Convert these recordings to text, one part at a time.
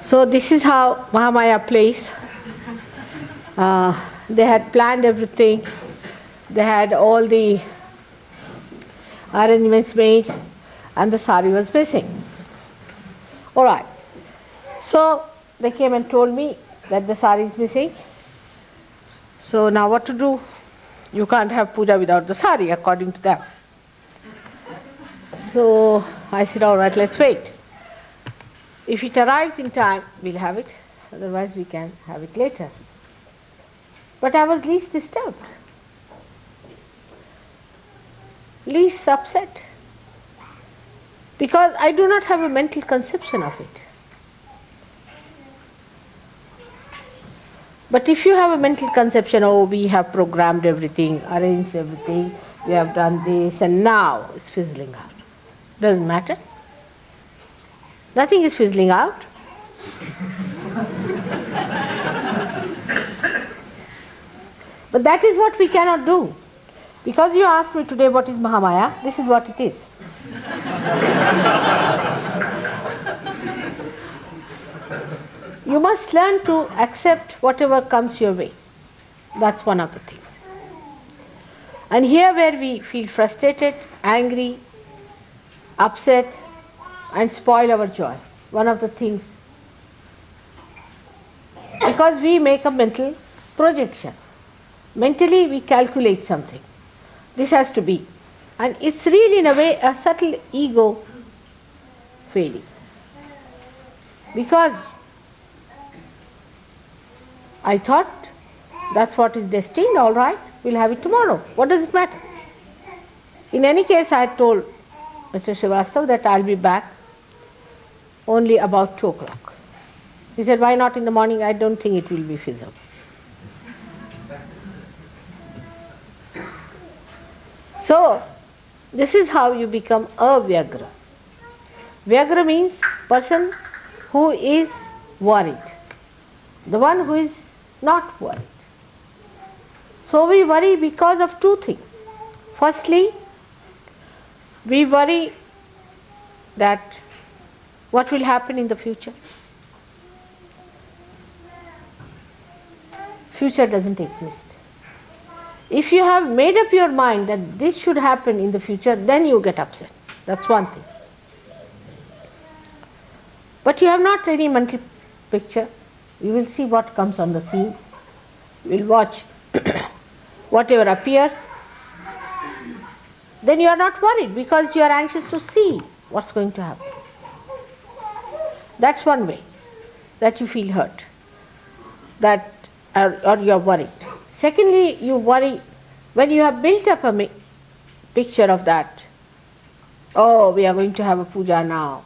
So this is how Mahámája plays. They had planned everything. They had all the arrangements made, and the sari was missing. All right. So they came and told me that the sari is missing. So now what to do? You can't have puja without the sari, according to them. So I said, all right, let's wait. If it arrives in time, we'll have it. Otherwise, we can have it later. But I was least disturbed, least upset, because I do not have a mental conception of it. But if you have a mental conception, oh, we have programmed everything, arranged everything, we have done this, and now it's fizzling out. Doesn't matter. Nothing is fizzling out. But that is what we cannot do. Because you asked me today what is Mahámája, this is what it is. You must learn to accept whatever comes your way. That's one of the things. And here where we feel frustrated, angry, upset, and spoil our joy, one of the things, because we make a mental projection. Mentally we calculate something. This has to be. And it's really in a way a subtle ego failing. Because I thought that's what is destined, all right, we'll have it tomorrow. What does it matter? In any case, I told Mr. Srivastava that I'll be back only about 2 o'clock. He said, why not in the morning? I don't think it will be feasible. So, this is how you become a Vyagra. Vyagra means person who is worried, the one who is not worried. So we worry because of 2 things. Firstly, we worry that what will happen in the future. Future doesn't exist. If you have made up your mind that this should happen in the future, then you get upset. That's one thing. But you have not any mental picture. You will see what comes on the scene. You will watch whatever appears. Then you are not worried because you are anxious to see what's going to happen. That's one way that you feel hurt, that or you are worried. Secondly, you worry when you have built up a picture of that. Oh, we are going to have a puja now.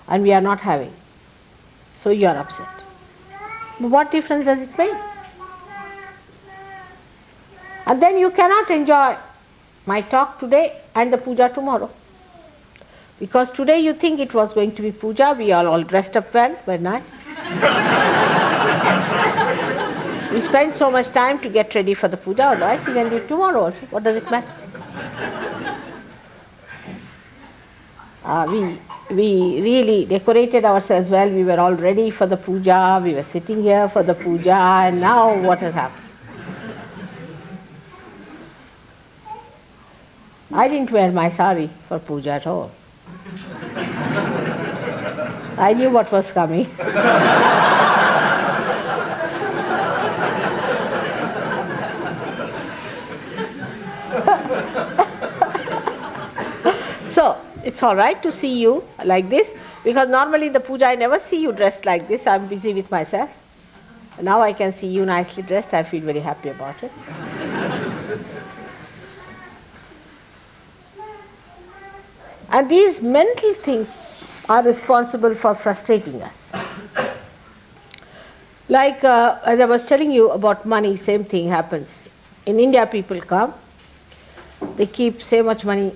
And we are not having. So you are upset. But what difference does it make? And then you cannot enjoy my talk today and the puja tomorrow. Because today you think it was going to be puja, we are all dressed up well, very nice. We spend so much time to get ready for the puja, all right, we can do it tomorrow also. What does it matter? We really decorated ourselves well, we were all ready for the puja, we were sitting here for the puja, and now what has happened? I didn't wear my sari for puja at all. I knew what was coming. So, it's all right to see you like this, because normally in the puja I never see you dressed like this. I'm busy with myself. Now I can see you nicely dressed. I feel very happy about it. And these mental things are responsible for frustrating us. Like as I was telling you about money, same thing happens. In India people come, they keep so much money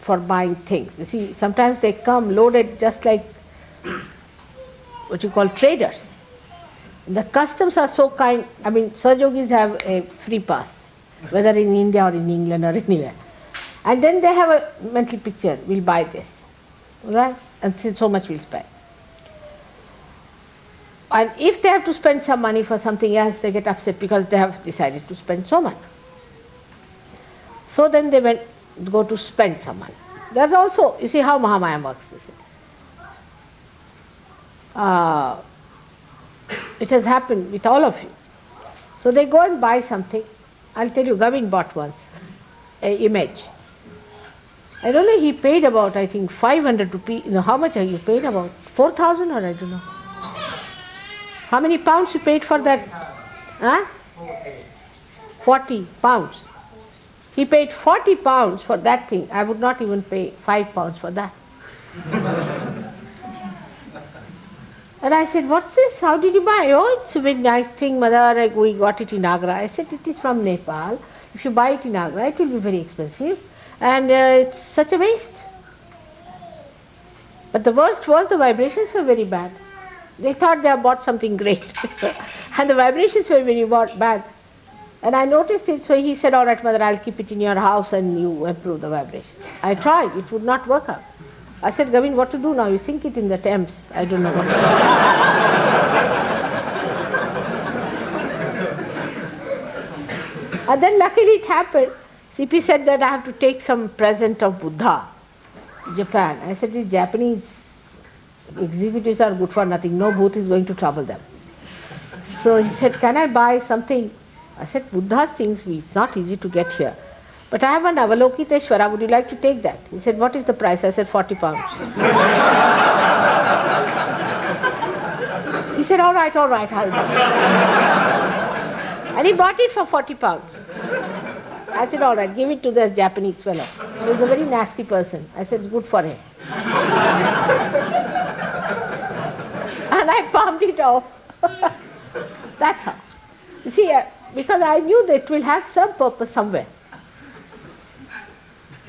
for buying things. You see, sometimes they come loaded just like what you call traders. The customs are so kind. I mean, Sahajogis have a free pass, whether in India or in England or anywhere. And then they have a mental picture, we'll buy this. Right? and so much we'll spend. And if they have to spend some money for something else, they get upset because they have decided to spend so much. So then they go to spend some money. That's also, you see how Mahámája works, you see. It has happened with all of you. So they go and buy something. I'll tell you, Gavin bought once an image. I don't know, he paid about, I think, 500 rupees. How much have you paid? About 4,000 or I don't know. How many pounds you paid for that? Huh? 40 pounds. He paid 40 pounds for that thing. I would not even pay 5 pounds for that. And I said, what's this? How did you buy? Oh, it's a very nice thing, mother. We got it in Agra. I said, it is from Nepal. If you buy it in Agra, it will be very expensive. And it's such a waste. But the worst was the vibrations were very bad. They thought they had bought something great. And the vibrations were very bad. And I noticed it, so he said, all right, mother, I'll keep it in your house and you improve the vibration. I tried, it would not work out. I said, Gavin, what to do now? You sink it in the Thames. I don't know what to do. And then luckily it happened. CP said that I have to take some present of Buddha, Japan. I said, these Japanese executives are good for nothing. No booth is going to trouble them. So he said, can I buy something? I said, Buddha's things, it's not easy to get here. But I have an Avalokiteshvara, would you like to take that? He said, what is the price? I said, 40 pounds. He said, all right, I'll buy it. And he bought it for 40 pounds. I said, all right, give it to the Japanese fellow. He was a very nasty person. I said, good for him. And I palmed it off. That's how. You see, because I knew that it will have some purpose somewhere.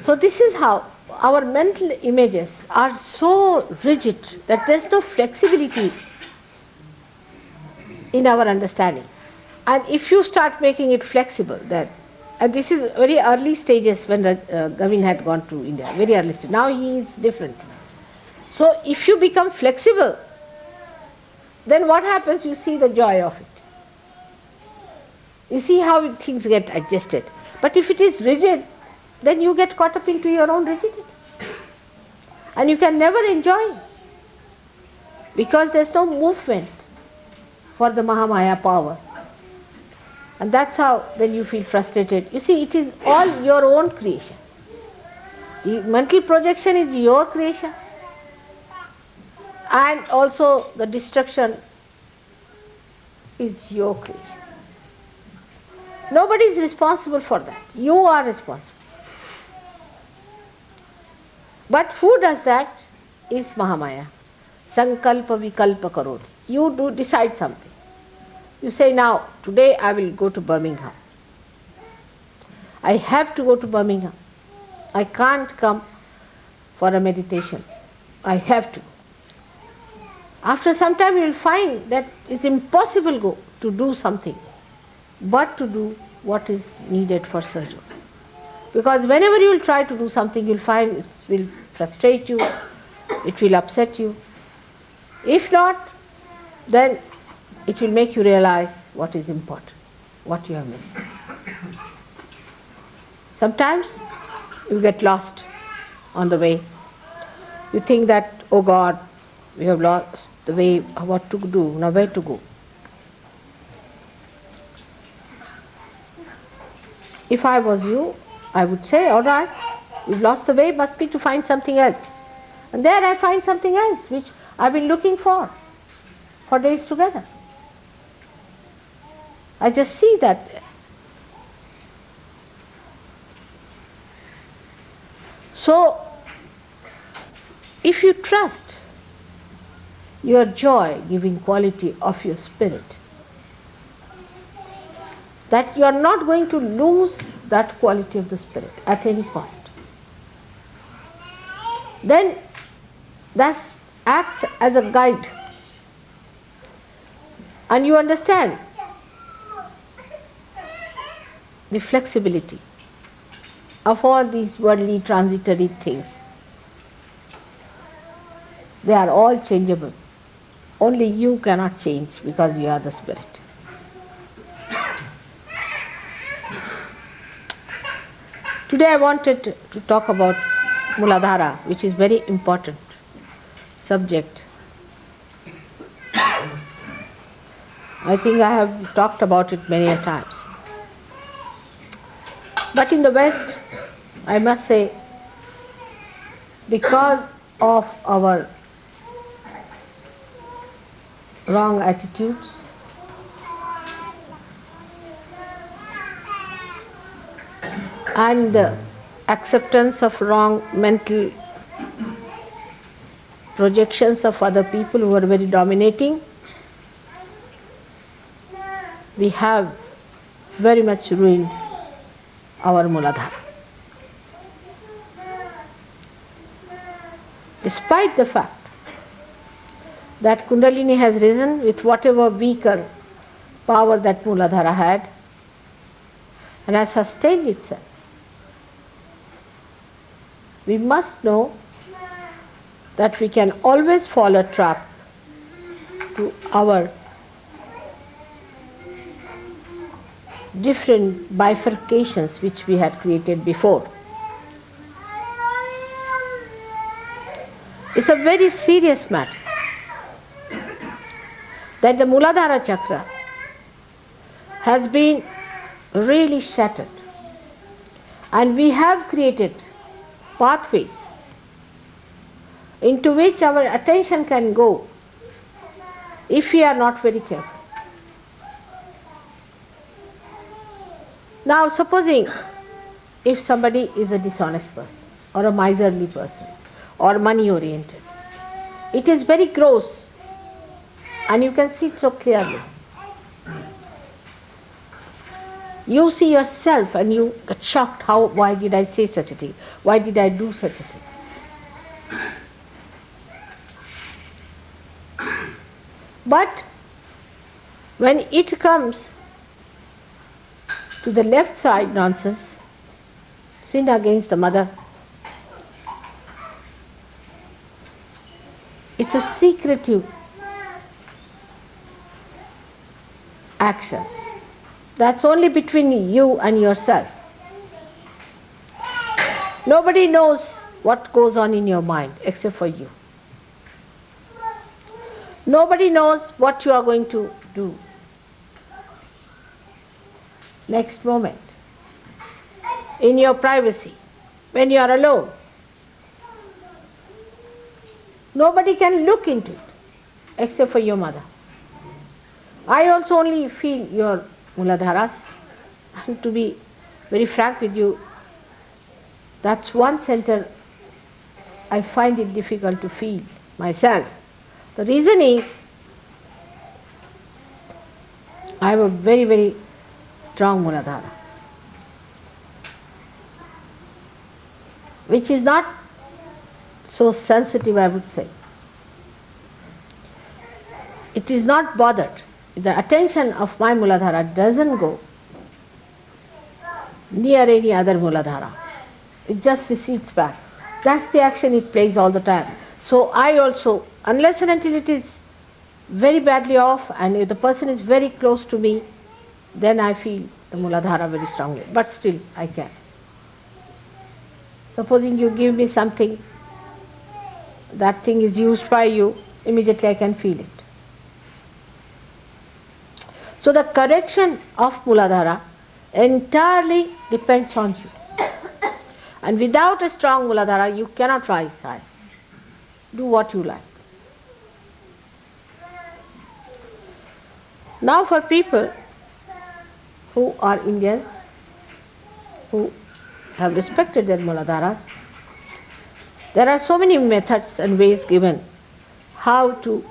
So this is how our mental images are so rigid that there is no flexibility in our understanding. And if you start making it flexible, then, and this is very early stages when Gavin had gone to India, very early stage. Now he is different. So if you become flexible, then what happens? You see the joy of it. You see how things get adjusted. But if it is rigid, then you get caught up into your own rigidity. And you can never enjoy, because there is no movement for the Mahámája power. And that's how then you feel frustrated. You see, it is all your own creation. The mental projection is your creation. And also the destruction is your creation. Nobody is responsible for that. You are responsible. But who does that is Mahámája. Sankalpa vikalpa karoti. You do decide something. You say, now, today I will go to Birmingham. I have to go to Birmingham. I can't come for a meditation. I have to. After some time you will find that it's impossible to do something but to do what is needed for surgery. Because whenever you will try to do something, you will find it will frustrate you, it will upset you. If not, then it will make you realize what is important, what you have missed. Sometimes you get lost on the way. You think that, oh God, we have lost the way, what to do, now where to go. If I was you, I would say, all right, you've lost the way, must be to find something else. And there I find something else which I've been looking for days together. I just see that. So, if you trust your joy-giving quality of your spirit, that you are not going to lose that quality of the spirit at any cost, then that acts as a guide. And you understand the flexibility of all these worldly transitory things. They are all changeable. Only you cannot change because you are the spirit. Today I wanted to talk about Múládhára, which is very important subject. I think I have talked about it many a times. But in the West, I must say, because of our wrong attitudes, and acceptance of wrong mental projections of other people who are very dominating, we have very much ruined our Múládhára. Despite the fact that Kundalini has risen with whatever weaker power that Múládhára had and has sustained itself, we must know that we can always fall a trap to our different bifurcations which we had created before. It's a very serious matter that the Múládhára chakra has been really shattered, and we have created pathways into which our attention can go if we are not very careful. Now supposing if somebody is a dishonest person or a miserly person or money oriented, it is very gross and you can see it so clearly. You see yourself and you get shocked, why did I say such a thing? Why did I do such a thing? But when it comes to the left side nonsense, sin against the mother, it's a secretive action. That's only between you and yourself. Nobody knows what goes on in your mind except for you. Nobody knows what you are going to do next moment, in your privacy, when you are alone. Nobody can look into it except for your mother. I also only feel your Múládháras, and to be very frank with you, that's one center I find it difficult to feel myself. The reason is, I have a very, very strong Múládhára, which is not so sensitive, I would say. It is not bothered. The attention of my Múládhára doesn't go near any other Múládhára. It just recedes back. That's the action it plays all the time. So I also, unless and until it is very badly off and if the person is very close to me, then I feel the Múládhára very strongly. But still I can. Supposing you give me something, that thing is used by you, immediately I can feel it. So the correction of Múládhára entirely depends on you. And without a strong Múládhára, you cannot rise high. Do what you like. Now for people who are Indians, who have respected their Múládháras, there are so many methods and ways given how to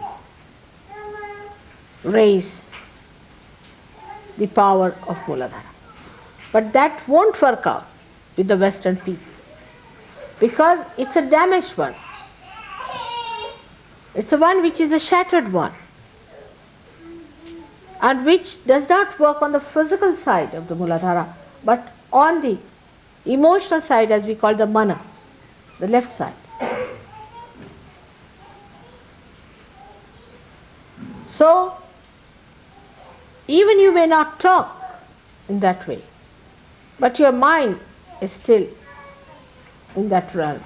raise the power of Múládhára. But that won't work out with the Western people because it's a damaged one. It's a one which is a shattered one and which does not work on the physical side of the Múládhára but on the emotional side, as we call the mana, the left side. So, even you may not talk in that way, but your mind is still in that realm.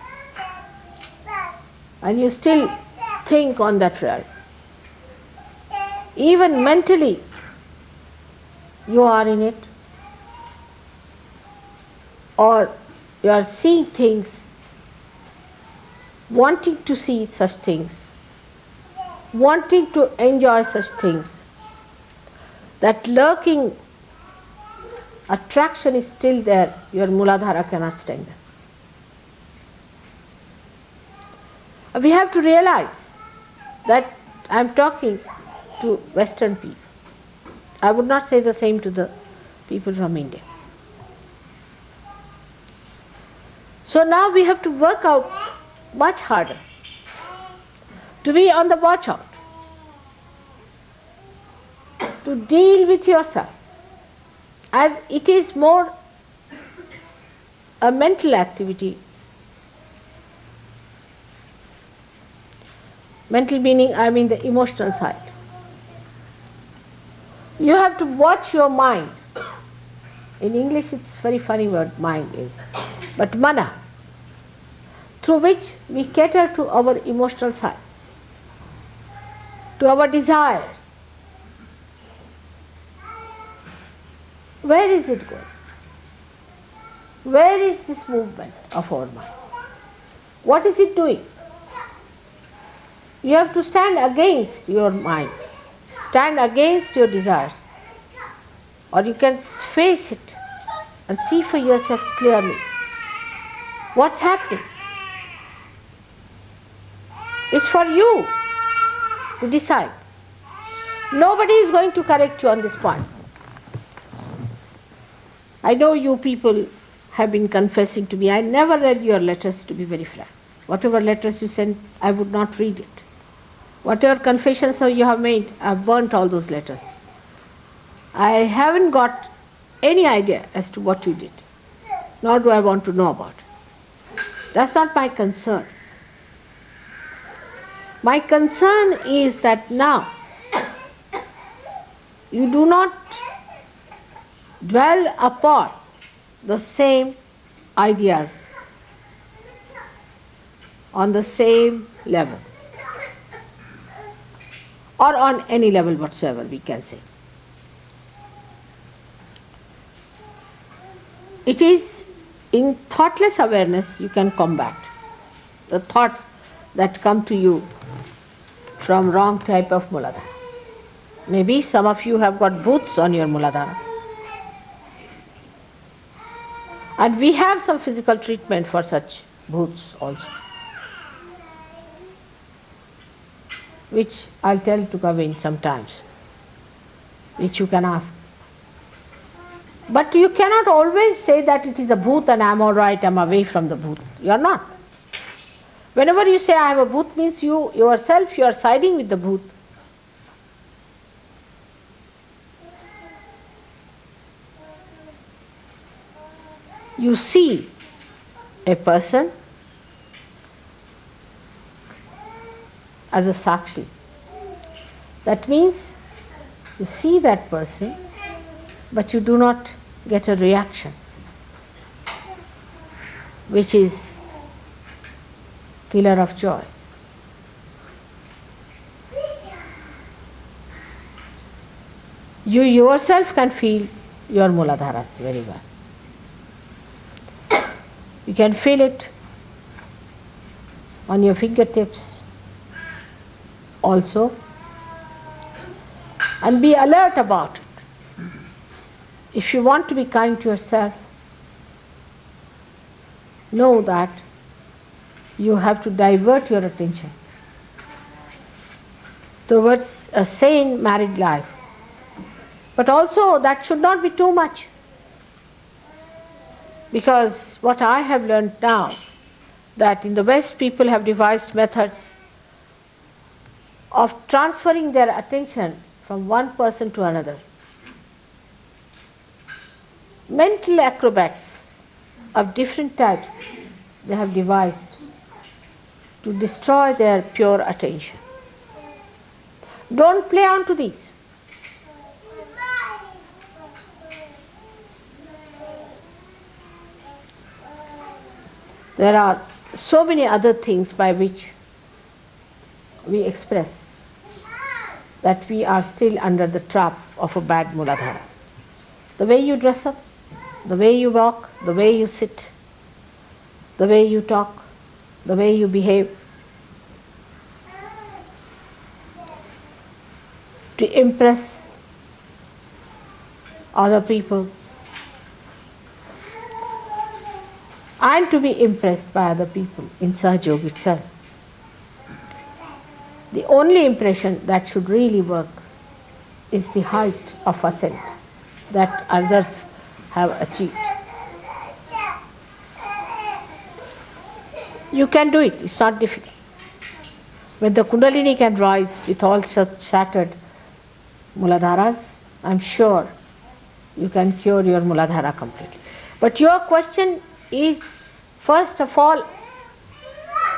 And you still think on that realm. Even mentally, you are in it. Or you are seeing things, wanting to see such things, wanting to enjoy such things. That lurking attraction is still there. Your Múládhára cannot stand that. We have to realize that I am talking to Western people. I would not say the same to the people from India. So now we have to work out much harder to be on the watch out, to deal with yourself, as it is more a mental activity. Mental meaning, I mean the emotional side. You have to watch your mind. In English it's very funny word, mind is. But mana, through which we cater to our emotional side, to our desires. Where is it going? Where is this movement of our mind? What is it doing? You have to stand against your mind, stand against your desires, or you can face it and see for yourself clearly what's happening. It's for you to decide. Nobody is going to correct you on this point. I know you people have been confessing to me. I never read your letters, to be very frank. Whatever letters you sent, I would not read it. Whatever confessions you have made, I have burnt all those letters. I haven't got any idea as to what you did, nor do I want to know about it. That's not my concern. My concern is that now you do not dwell upon the same ideas on the same level, or on any level whatsoever, we can say. It is in thoughtless awareness you can combat the thoughts that come to you from wrong type of Múládhára. Maybe some of you have got booths on your Múládhára. And we have some physical treatment for such booths also, which I'll tell to come in sometimes, which you can ask. But you cannot always say that it is a booth and I'm all right, I'm away from the booth. You are not. Whenever you say I have a booth, means you yourself, you are siding with the booth. You see a person as a Sakshi. That means you see that person, but you do not get a reaction, which is killer of joy. You yourself can feel your Múládháras very well. You can feel it on your fingertips also, and be alert about it. If you want to be kind to yourself, know that you have to divert your attention towards a sane married life. But also that should not be too much. Because what I have learned now, that in the West people have devised methods of transferring their attention from one person to another. Mental acrobats of different types they have devised to destroy their pure attention. Don't play on to these. There are so many other things by which we express that we are still under the trap of a bad Múládhára. The way you dress up, the way you walk, the way you sit, the way you talk, the way you behave, to impress other people and to be impressed by other people in Sahaja Yoga itself. The only impression that should really work is the height of ascent that others have achieved. You can do it, it's not difficult. When the Kundalini can rise with all such shattered Múládháras, I'm sure you can cure your Múládhára completely. But your question is first of all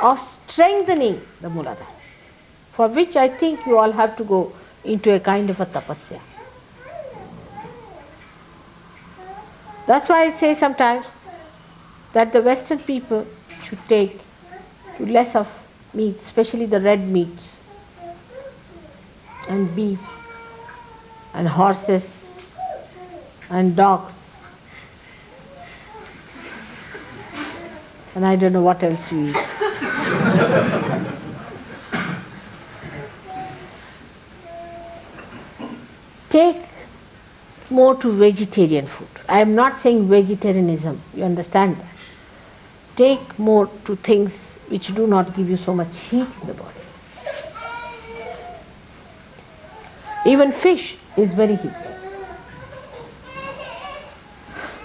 of strengthening the Múládhára, for which I think you all have to go into a kind of a tapasya. That's why I say sometimes that the Western people should take less of meat, especially the red meats and beefs and horses and dogs and I don't know what else you eat. Take more to vegetarian food. I am not saying vegetarianism, you understand that. Take more to things which do not give you so much heat in the body. Even fish is very heaty.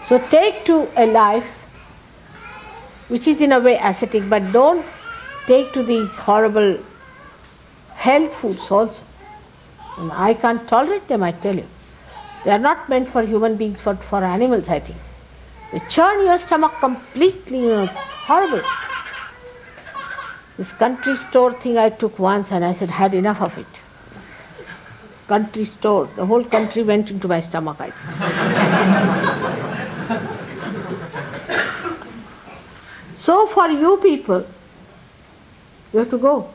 So take to a life which is in a way ascetic, but don't take to these horrible health foods also. And I can't tolerate them, I tell you. They are not meant for human beings, but for animals, I think. They churn your stomach completely, it's horrible. This country store thing I took once and I said, had enough of it. Country store, the whole country went into my stomach, I think. So for you people, you have to go.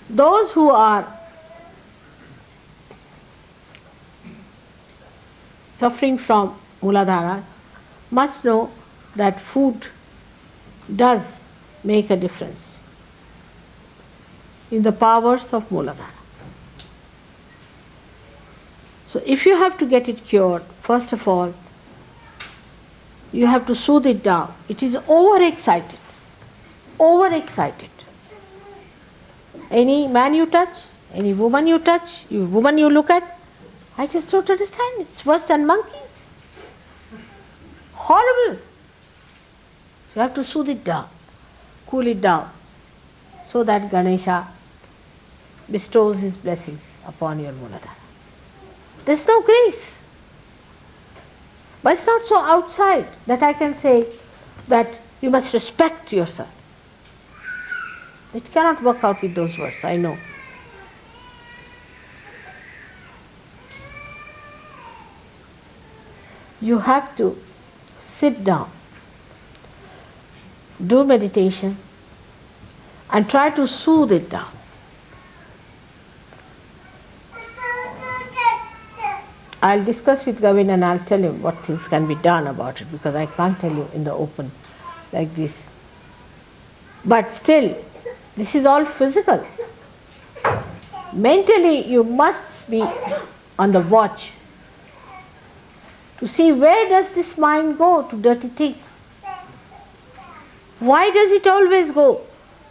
Those who are suffering from Múládhára must know that food does make a difference in the powers of Múládhára. So if you have to get it cured, first of all, you have to soothe it down. It is overexcited. Overexcited. Any man you touch, any woman you touch, woman you look at, I just don't understand. It's worse than monkeys. Horrible. You have to soothe it down, cool it down, so that Ganesha bestows his blessings upon your Múládhára. There's no grace. But it's not so outside that I can say that you must respect yourself. It cannot work out with those words, I know. You have to sit down, do meditation, and try to soothe it down. I'll discuss with Gavin and I'll tell him what things can be done about it, because I can't tell you in the open like this. But still, this is all physical. Mentally, you must be on the watch to see where does this mind go to dirty things. Why does it always go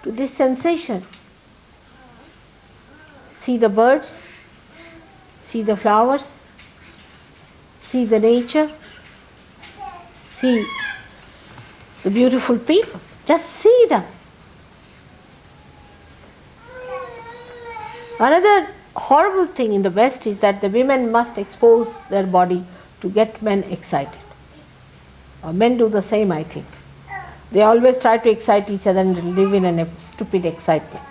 to this sensation? See the birds, see the flowers, see the nature, see the beautiful people. Just see them. Another horrible thing in the West is that the women must expose their body to get men excited. Men do the same, I think. They always try to excite each other and live in a stupid excitement.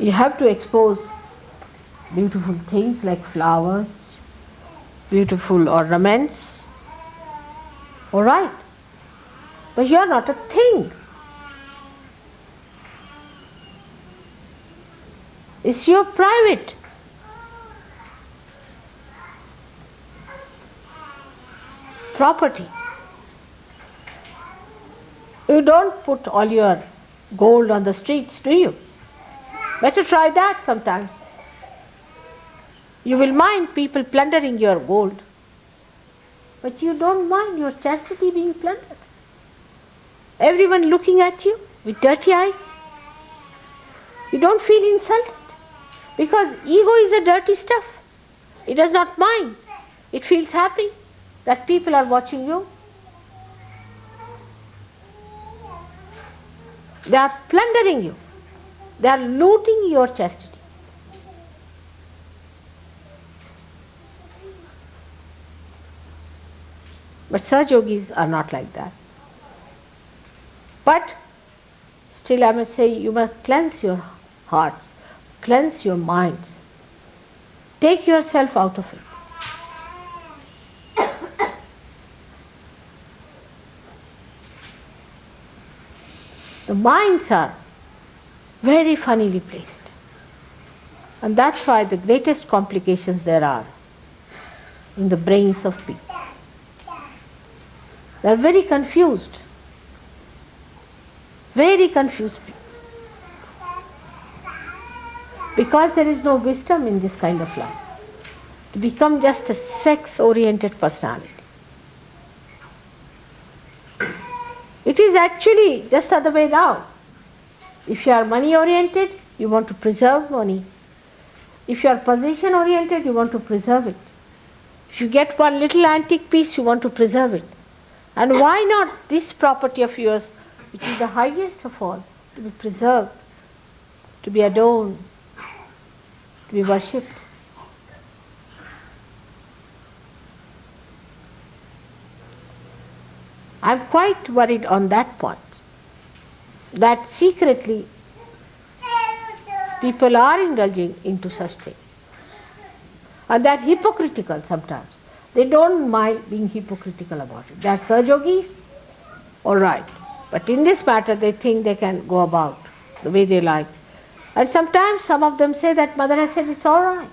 You have to expose beautiful things like flowers, beautiful ornaments. All right. But you are not a thing. It's your private. Property. You don't put all your gold on the streets, do you? Better try that sometimes. You will mind people plundering your gold, but you don't mind your chastity being plundered. Everyone looking at you with dirty eyes. You don't feel insulted because ego is a dirty stuff. It does not mind. It feels happy that people are watching you. They are plundering you. They are looting your chastity. But Saj Yogis are not like that. But still I must say, you must cleanse your hearts, cleanse your minds. Take yourself out of it. The minds are very funnily placed. And that's why the greatest complications there are in the brains of people. They are very confused. Very confused people. Because there is no wisdom in this kind of life. To become just a sex-oriented personality. It is actually just the other way round. If you are money-oriented, you want to preserve money. If you are possession-oriented, you want to preserve it. If you get one little antique piece, you want to preserve it. And why not this property of yours, which is the highest of all, to be preserved, to be adorned, to be worshipped? I am quite worried on that point, that secretly people are indulging into such things. And they are hypocritical sometimes. They don't mind being hypocritical about it. They are Saj Yogis, all right. But in this matter they think they can go about the way they like. And sometimes some of them say that Mother has said it's all right.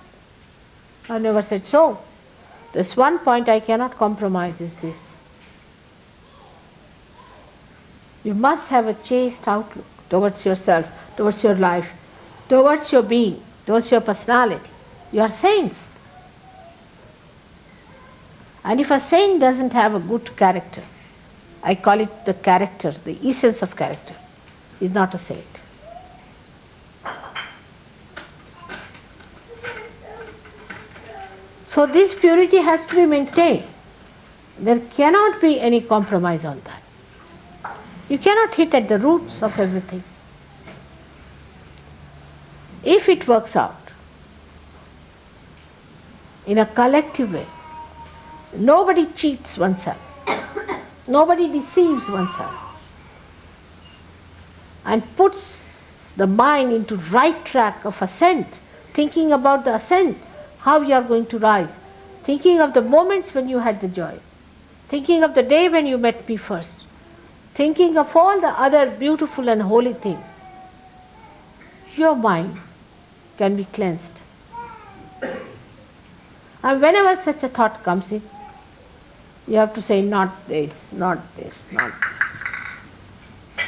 I never said so. This one point I cannot compromise is this. You must have a chaste outlook towards yourself, towards your life, towards your being, towards your personality. You are saints. And if a saint doesn't have a good character, I call it the character, the essence of character, is not a saint. So this purity has to be maintained. There cannot be any compromise on that. You cannot hit at the roots of everything. If it works out in a collective way, nobody cheats oneself, nobody deceives oneself, and puts the mind into right track of ascent, thinking about the ascent, how you are going to rise, thinking of the moments when you had the joys, thinking of the day when you met me first, thinking of all the other beautiful and holy things. Your mind can be cleansed. And whenever such a thought comes in, you have to say, not this, not this, not this.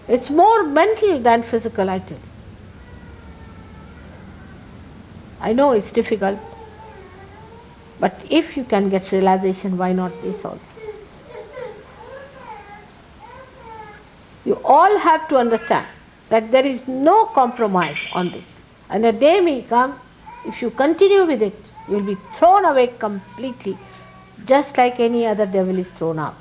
It's more mental than physical, I tell you. I know it's difficult, but if you can get realization, why not this also? You all have to understand that there is no compromise on this. And a day may come, if you continue with it, you will be thrown away completely, just like any other devil is thrown out.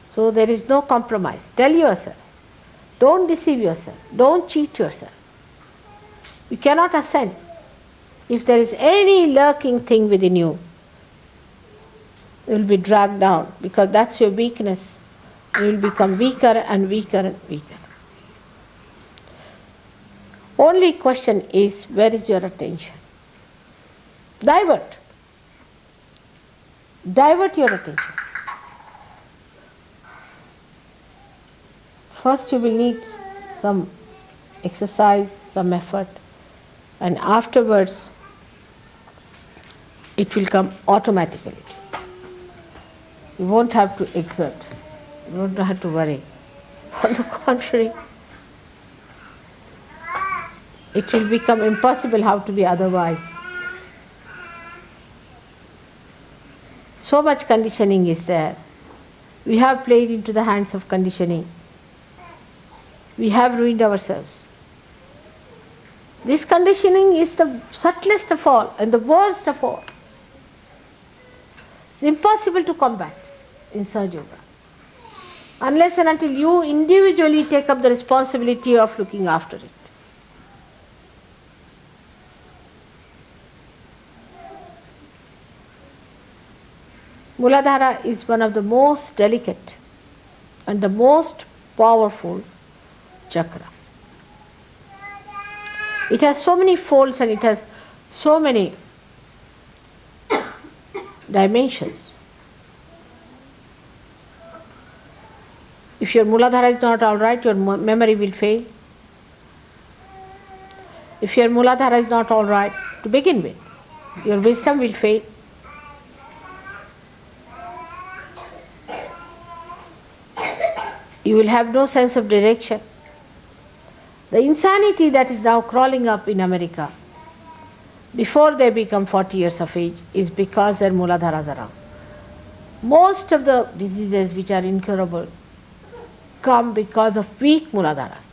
So there is no compromise. Tell yourself. Don't deceive yourself. Don't cheat yourself. You cannot ascend. If there is any lurking thing within you, you will be dragged down, because that's your weakness and you will become weaker and weaker and weaker. Only question is, where is your attention? Divert. Divert your attention. First you will need some exercise, some effort, and afterwards it will come automatically. You won't have to exert. You won't have to worry. On the contrary, it will become impossible how to be otherwise. So much conditioning is there. We have played into the hands of conditioning. We have ruined ourselves. This conditioning is the subtlest of all and the worst of all. It's impossible to combat in Sahaja Yoga unless and until you individually take up the responsibility of looking after it. Múlādhára is one of the most delicate and the most powerful chakra. It has so many folds and it has so many dimensions. If your Múlādhára is not all right, your memory will fail. If your Múlādhára is not all right to begin with, your wisdom will fail. You will have no sense of direction. The insanity that is now crawling up in America before they become 40 years of age is because their Múlādháras are wrong. Most of the diseases which are incurable come because of weak Múlādháras.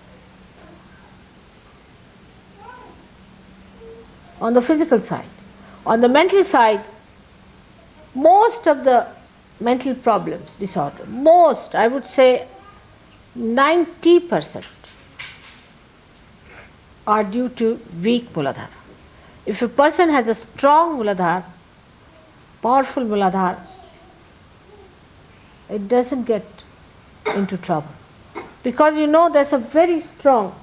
On the physical side. On the mental side, most of the mental problems, disorder, most, I would say 90% are due to weak Múlādhara. If a person has a strong Múlādhara, powerful Múlādhara, it doesn't get into trouble. Because you know there's a very strong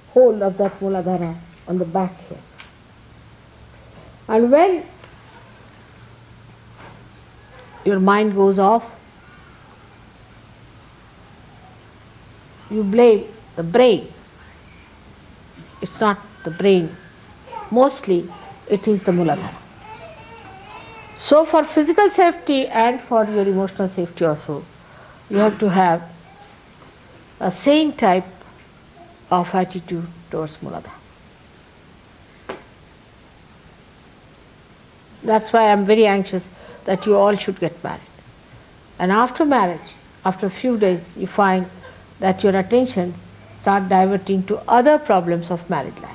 hold of that Múlādhara on the back here. And when your mind goes off, you blame the brain. It's not the brain. Mostly it is the Múlādhara. So for physical safety and for your emotional safety also, you have to have a same type of attitude towards Múlādhara. That's why I'm very anxious that you all should get married. And after marriage, after a few days, you find that your attention start diverting to other problems of married life.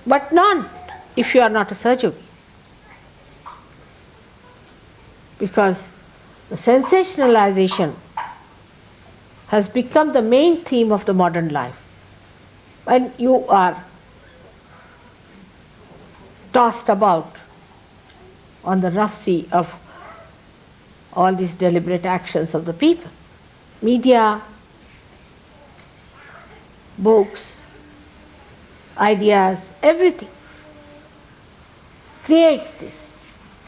But not if you are not a Sahaja Yogi. Because the sensationalization has become the main theme of the modern life. When you are tossed about on the rough sea of all these deliberate actions of the people. Media, books, ideas, everything creates this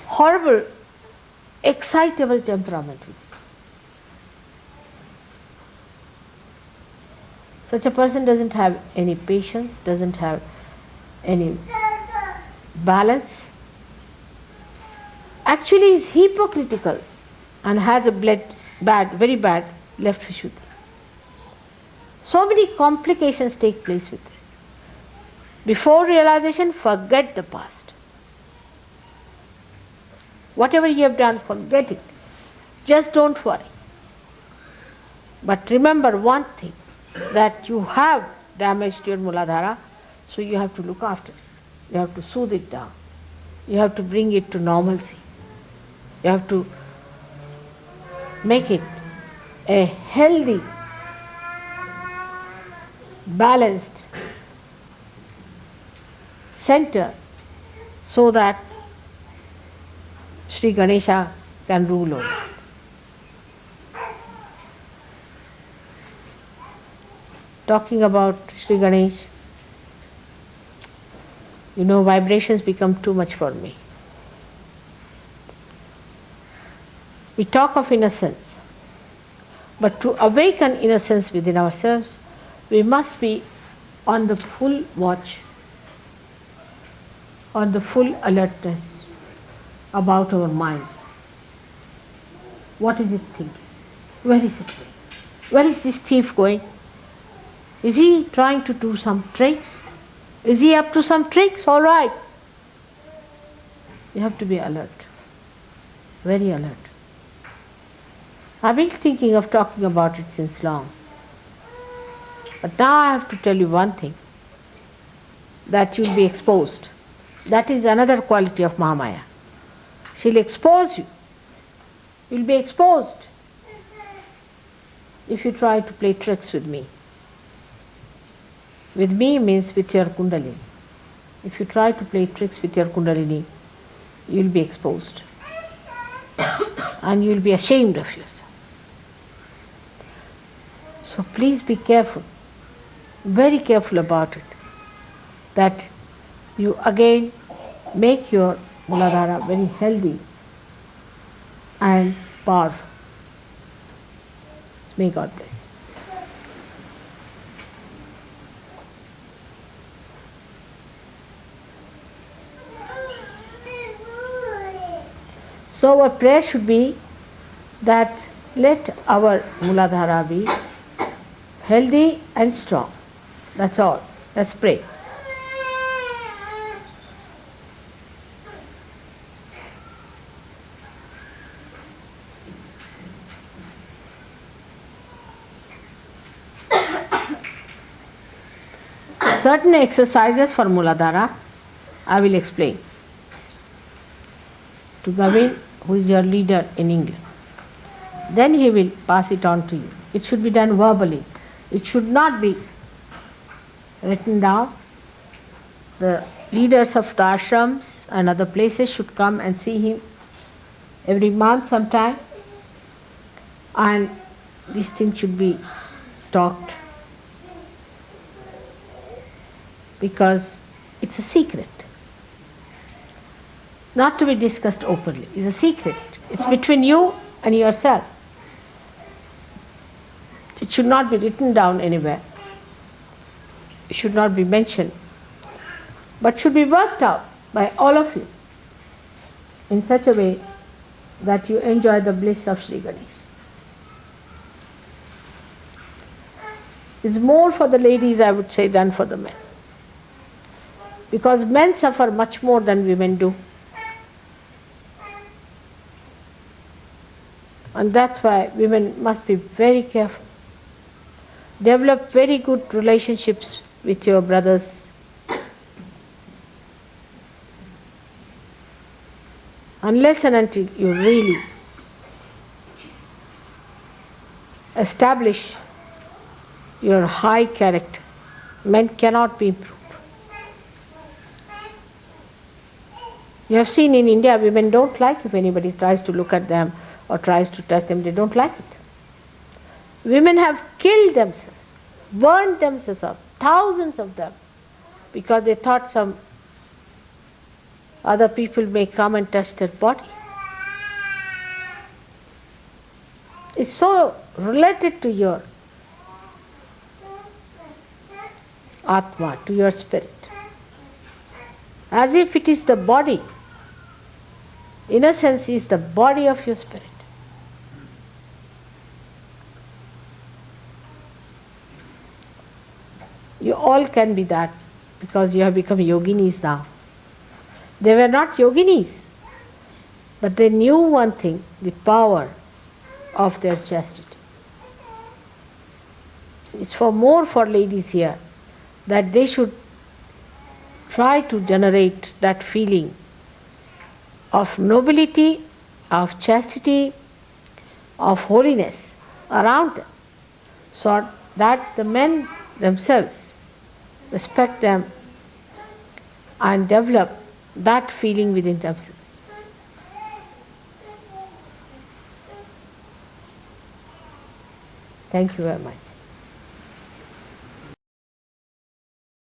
horrible, excitable temperament with you. Such a person doesn't have any patience, doesn't have any balance, actually is hypocritical and has a very bad left Vishuddhi. So many complications take place with it. Before realization, forget the past. Whatever you have done, forget it. Just don't worry. But remember one thing, that you have damaged your Múlādhara, so you have to look after it. You have to soothe it down. You have to bring it to normalcy. You have to make it a healthy, balanced center so that Sri Ganesha can rule over. Talking about Sri Ganesh, vibrations become too much for me. We talk of innocence, but to awaken innocence within ourselves, we must be on the full watch, on the full alertness about our minds. What is it thinking? Where is it going? Where is this thief going? Is he trying to do some tricks? Is he up to some tricks? All right. You have to be alert, very alert. I've been thinking of talking about it since long. But now I have to tell you one thing, that you'll be exposed. That is another quality of Mahámája. She'll expose you. You'll be exposed if you try to play tricks with me. With me means with your Kundalini. If you try to play tricks with your Kundalini, you'll be exposed. And you'll be ashamed of yourself. So please be careful, very careful about it, that you again make your Múládhára very healthy and powerful. May God bless. So our prayer should be that let our Múládhára be healthy and strong. That's all. Let's pray. Certain exercises for Múládhára I will explain to Gavin, who is your leader in England. Then he will pass it on to you. It should be done verbally. It should not be written down. The leaders of the ashrams and other places should come and see him every month sometime, and these things should be talked, because it's a secret, not to be discussed openly. It's a secret. It's between you and yourself. It should not be written down anywhere. It should not be mentioned, but should be worked out by all of you in such a way that you enjoy the bliss of Sri Ganesh. It's more for the ladies, I would say, than for the men, because men suffer much more than women do. And that's why women must be very careful. Develop very good relationships with your brothers. Unless and until you really establish your high character, men cannot be improved. You have seen in India, women don't like if anybody tries to look at them or tries to touch them. They don't like it. Women have killed themselves, burned themselves up, thousands of them, because they thought some other people may come and touch their body. It's so related to your Atma, to your spirit, as if it is the body. Innocence is the body of your spirit. You all can be that, because you have become yoginis now. They were not yoginis, but they knew one thing, the power of their chastity. It's more for ladies here, that they should try to generate that feeling of nobility, of chastity, of holiness around them, so that the men themselves respect them and develop that feeling within themselves. Thank you very much.